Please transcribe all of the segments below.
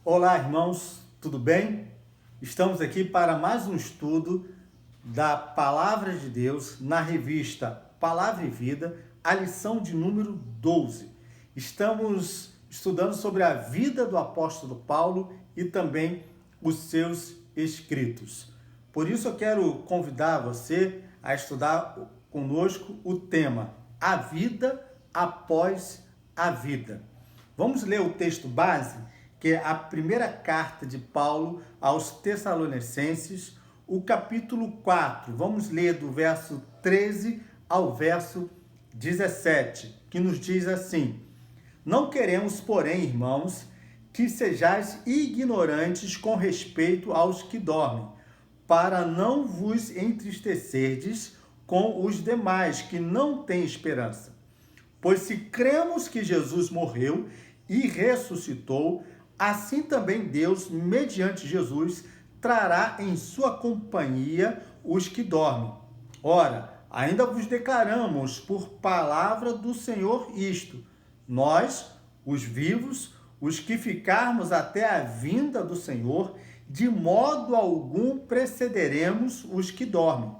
Olá, irmãos, tudo bem? Estamos aqui para mais um estudo da Palavra de Deus na revista Palavra e Vida, a lição de número 12. Estamos estudando sobre a vida do apóstolo Paulo e também os seus escritos. Por isso eu quero convidar você a estudar conosco o tema A Vida Após a Vida. Vamos ler o texto base, que é a primeira carta de Paulo aos Tessalonicenses, o capítulo 4. Vamos ler do verso 13 ao verso 17, que nos diz assim: Não queremos, porém, irmãos, que sejais ignorantes com respeito aos que dormem, para não vos entristecerdes com os demais que não têm esperança. Pois se cremos que Jesus morreu e ressuscitou, assim também Deus, mediante Jesus, trará em sua companhia os que dormem. Ora, ainda vos declaramos por palavra do Senhor isto: nós, os vivos, os que ficarmos até a vinda do Senhor, de modo algum precederemos os que dormem.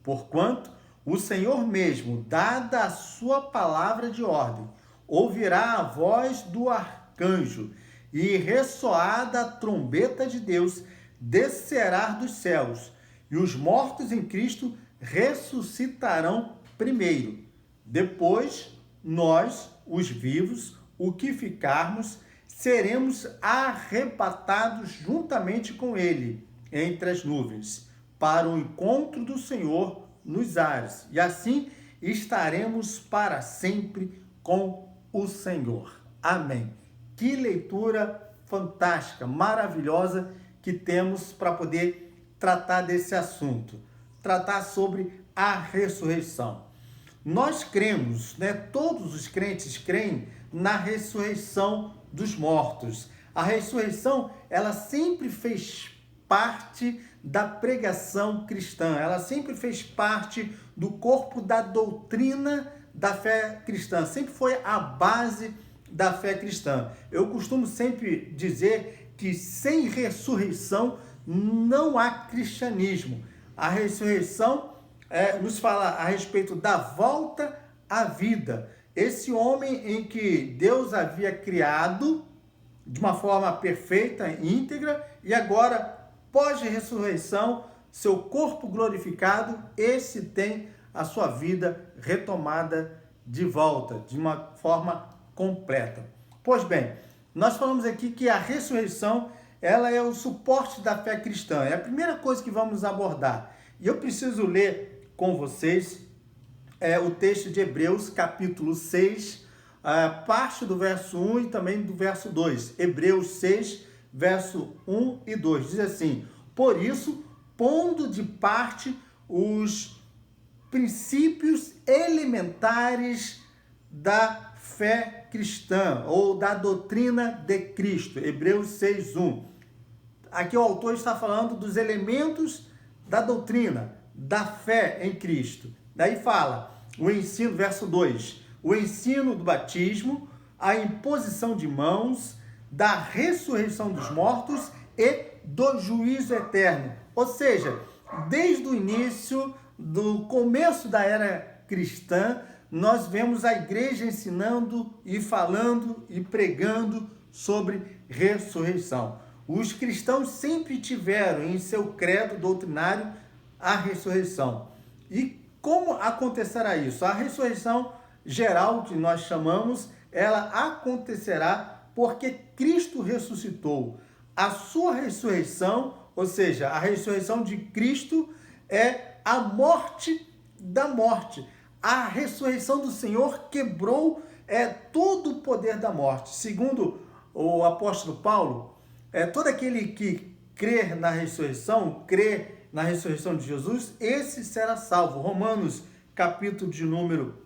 Porquanto o Senhor mesmo, dada a sua palavra de ordem, ouvirá a voz do arcanjo, e ressoada a trombeta de Deus, descerá dos céus, e os mortos em Cristo ressuscitarão primeiro. Depois, nós, os vivos, o que ficarmos, seremos arrebatados juntamente com ele entre as nuvens, para o encontro do Senhor nos ares, e assim estaremos para sempre com o Senhor. Amém. Que leitura fantástica, maravilhosa que temos para poder tratar desse assunto, tratar sobre a ressurreição. Nós cremos, todos os crentes creem na ressurreição dos mortos. A ressurreição, ela sempre fez parte da pregação cristã, ela sempre fez parte do corpo da doutrina da fé cristã, sempre foi a base da fé cristã. Eu costumo sempre dizer que sem ressurreição não há cristianismo. A ressurreição nos fala a respeito da volta à vida. Esse homem em que Deus havia criado de uma forma perfeita, íntegra, e agora, pós-ressurreição, seu corpo glorificado, esse tem a sua vida retomada de volta, de uma forma completa. Pois bem, nós falamos aqui que a ressurreição, ela é o suporte da fé cristã. É a primeira coisa que vamos abordar. E eu preciso ler com vocês o texto de Hebreus, capítulo 6, parte do verso 1 e também do verso 2. Hebreus 6, verso 1 e 2. Diz assim: Por isso, pondo de parte os princípios elementares da fé cristã ou da doutrina de Cristo. Hebreus 6:1. Aqui o autor está falando dos elementos da doutrina, da fé em Cristo. Daí fala o ensino, verso 2, o ensino do batismo, a imposição de mãos, da ressurreição dos mortos e do juízo eterno. Ou seja, desde o início, do começo da era cristã, nós vemos a igreja ensinando e falando e pregando sobre ressurreição. Os cristãos sempre tiveram em seu credo doutrinário a ressurreição. E como acontecerá isso? A ressurreição geral, que nós chamamos, ela acontecerá porque Cristo ressuscitou. A sua ressurreição, ou seja, a ressurreição de Cristo, é a morte da morte. A ressurreição do Senhor quebrou todo o poder da morte. Segundo o apóstolo Paulo, todo aquele que crer na ressurreição de Jesus, esse será salvo. Romanos, capítulo de número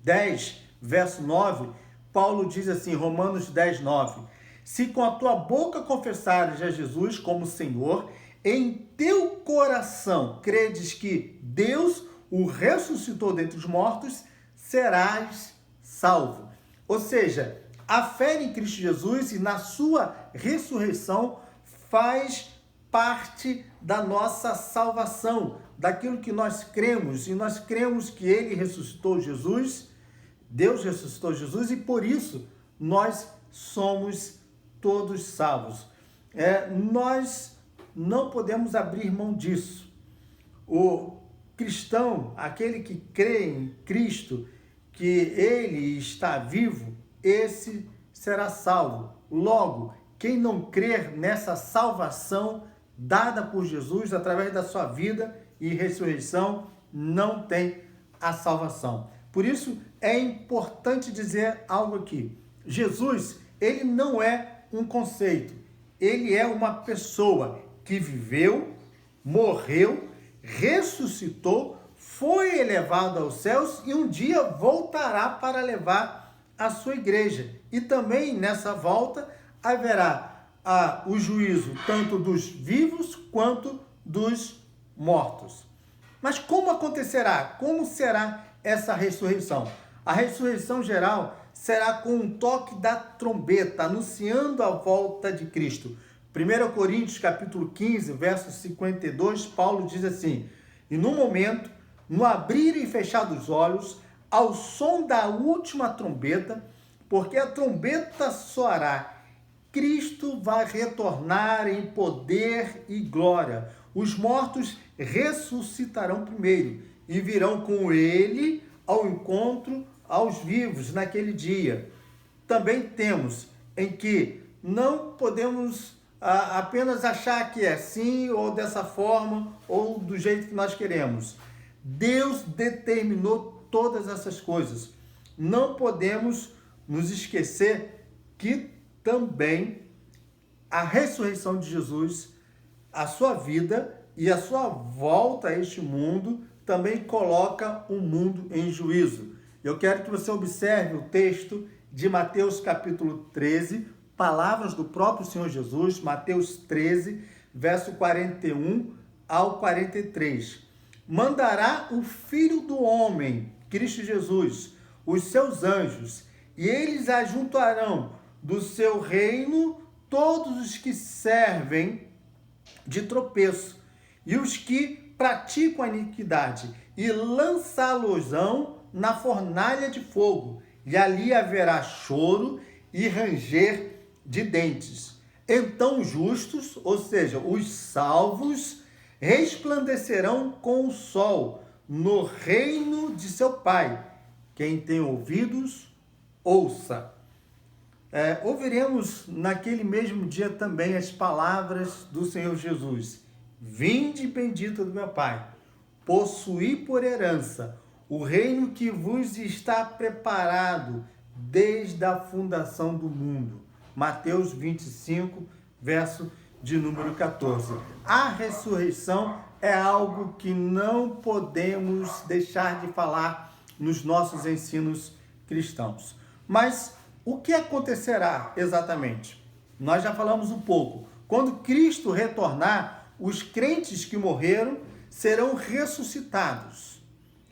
10, verso 9, Paulo diz assim, Romanos 10, 9, Se com a tua boca confessares a Jesus como Senhor, em teu coração credes que Deus o ressuscitou dentre os mortos, serás salvo. Ou seja, A fé em Cristo Jesus e na sua ressurreição faz parte da nossa salvação, daquilo que nós cremos, e nós cremos que ele ressuscitou Jesus, Deus ressuscitou Jesus, e por isso nós somos todos salvos. Nós não podemos abrir mão disso. O cristão, aquele que crê em Cristo, que ele está vivo, esse será salvo. Logo, quem não crer nessa salvação dada por Jesus através da sua vida e ressurreição, não tem a salvação. Por isso, é importante dizer algo aqui. Jesus, ele não é um conceito. Ele é uma pessoa que viveu, morreu, ressuscitou, foi elevado aos céus e um dia voltará para levar a sua igreja. E também nessa volta haverá o juízo tanto dos vivos quanto dos mortos. Mas como acontecerá? Como será essa ressurreição? A ressurreição geral será com um toque da trombeta, anunciando a volta de Cristo. 1 Coríntios capítulo 15, verso 52, Paulo diz assim: e no momento, no abrir e fechar dos olhos, ao som da última trombeta, porque a trombeta soará, Cristo vai retornar em poder e glória. Os mortos ressuscitarão primeiro e virão com ele ao encontro aos vivos naquele dia. Também temos em que não podemos apenas achar que é assim ou dessa forma ou do jeito que nós queremos. Deus determinou todas essas coisas. Não podemos nos esquecer que também a ressurreição de Jesus, a sua vida e a sua volta a este mundo também coloca o mundo em juízo. Eu quero que você observe o texto de Mateus capítulo 13, palavras do próprio Senhor Jesus, Mateus 13, verso 41 ao 43. Mandará o Filho do Homem, Cristo Jesus, os seus anjos, e eles ajuntarão do seu reino todos os que servem de tropeço e os que praticam a iniquidade, e lançá-los-ão na fornalha de fogo, e ali haverá choro e ranger de dentes. Então os justos, ou seja, os salvos, resplandecerão com o sol no reino de seu Pai. Quem tem ouvidos, ouça. Ouviremos naquele mesmo dia também as palavras do Senhor Jesus: vinde bendito do meu Pai, possuí por herança o reino que vos está preparado desde a fundação do mundo. Mateus 25, verso de número 14. A ressurreição é algo que não podemos deixar de falar nos nossos ensinos cristãos. Mas o que acontecerá exatamente? Nós já falamos um pouco. Quando Cristo retornar, os crentes que morreram serão ressuscitados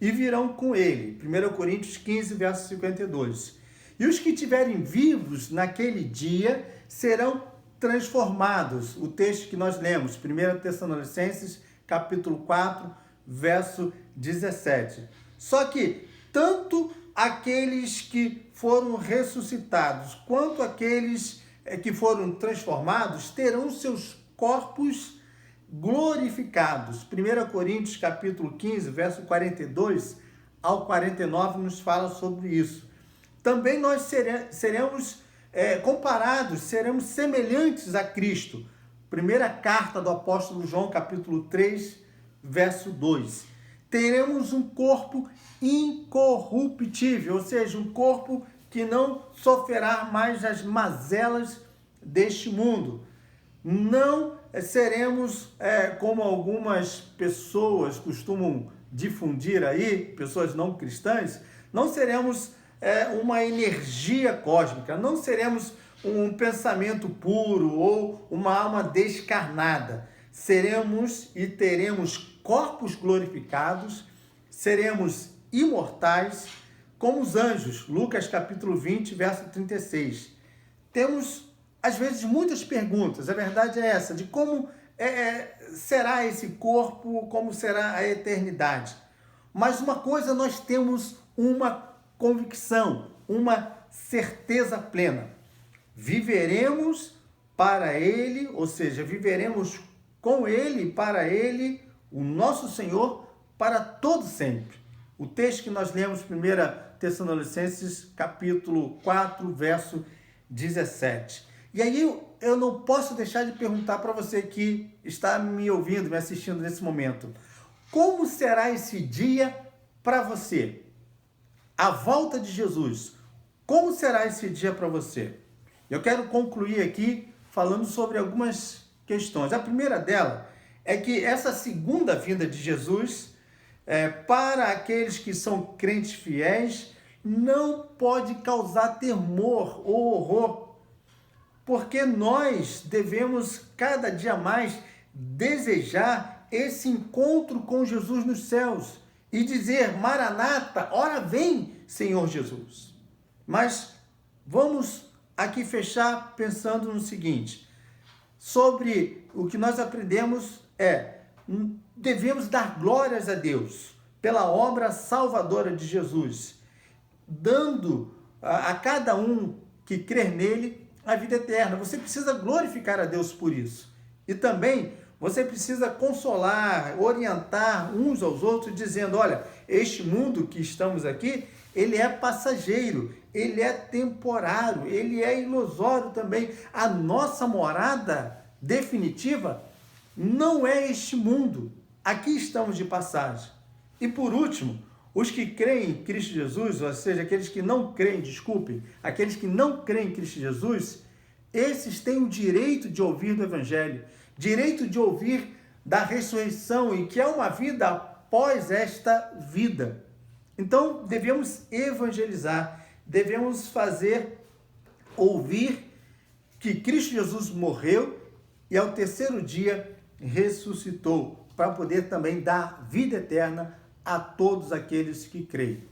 e virão com ele. 1 Coríntios 15, verso 52. E os que estiverem vivos naquele dia serão transformados. O texto que nós lemos, 1 Tessalonicenses, capítulo 4, verso 17. Só que tanto aqueles que foram ressuscitados quanto aqueles que foram transformados terão seus corpos glorificados. 1 Coríntios capítulo 15, verso 42 ao 49 nos fala sobre isso. Também nós seremos comparados, seremos semelhantes a Cristo. Primeira carta do apóstolo João, capítulo 3, verso 2. Teremos um corpo incorruptível, ou seja, um corpo que não sofrerá mais as mazelas deste mundo. Não seremos, como algumas pessoas costumam difundir aí, pessoas não cristãs, não seremos uma energia cósmica, não seremos um pensamento puro ou uma alma descarnada. Seremos e teremos corpos glorificados, seremos imortais, como os anjos, Lucas capítulo 20, verso 36. Temos, às vezes, muitas perguntas, a verdade é essa, de como será esse corpo, como será a eternidade. Mas uma coisa nós temos uma convicção, uma certeza plena. Viveremos para Ele, ou seja, viveremos com Ele, para Ele, o nosso Senhor, para todo sempre. O texto que nós lemos, 1 Tessalonicenses, capítulo 4, verso 17. E aí eu não posso deixar de perguntar para você que está me ouvindo, me assistindo nesse momento. Como será esse dia para você? A volta de Jesus. Como será esse dia para você? Eu quero concluir aqui falando sobre algumas questões. A primeira dela é que essa segunda vinda de Jesus, para aqueles que são crentes fiéis, não pode causar temor ou horror, porque nós devemos cada dia mais desejar esse encontro com Jesus nos céus e dizer: Maranata, ora vem, Senhor Jesus. Mas vamos aqui fechar pensando no seguinte: sobre o que nós aprendemos devemos dar glórias a Deus pela obra salvadora de Jesus, dando a cada um que crer nele a vida eterna. Você precisa glorificar a Deus por isso. E também você precisa consolar, orientar uns aos outros, dizendo: olha, este mundo que estamos aqui, ele é passageiro, ele é temporário, ele é ilusório também. A nossa morada definitiva não é este mundo. Aqui estamos de passagem. E por último, os que creem em Cristo Jesus, ou seja, aqueles que não creem, aqueles que não creem em Cristo Jesus, esses têm o direito de ouvir do Evangelho, direito de ouvir da ressurreição e que é uma vida após esta vida. Então, devemos evangelizar, devemos fazer ouvir que Cristo Jesus morreu e ao terceiro dia ressuscitou, para poder também dar vida eterna a todos aqueles que creem.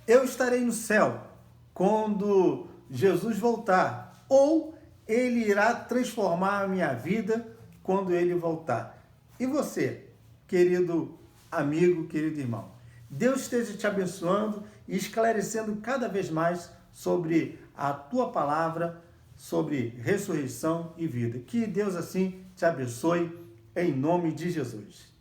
Eu estarei no céu quando Jesus voltar, ou Ele irá transformar a minha vida quando Ele voltar. E você, querido amigo, querido irmão, Deus esteja te abençoando e esclarecendo cada vez mais sobre a tua palavra, sobre ressurreição e vida. Que Deus assim te abençoe, em nome de Jesus.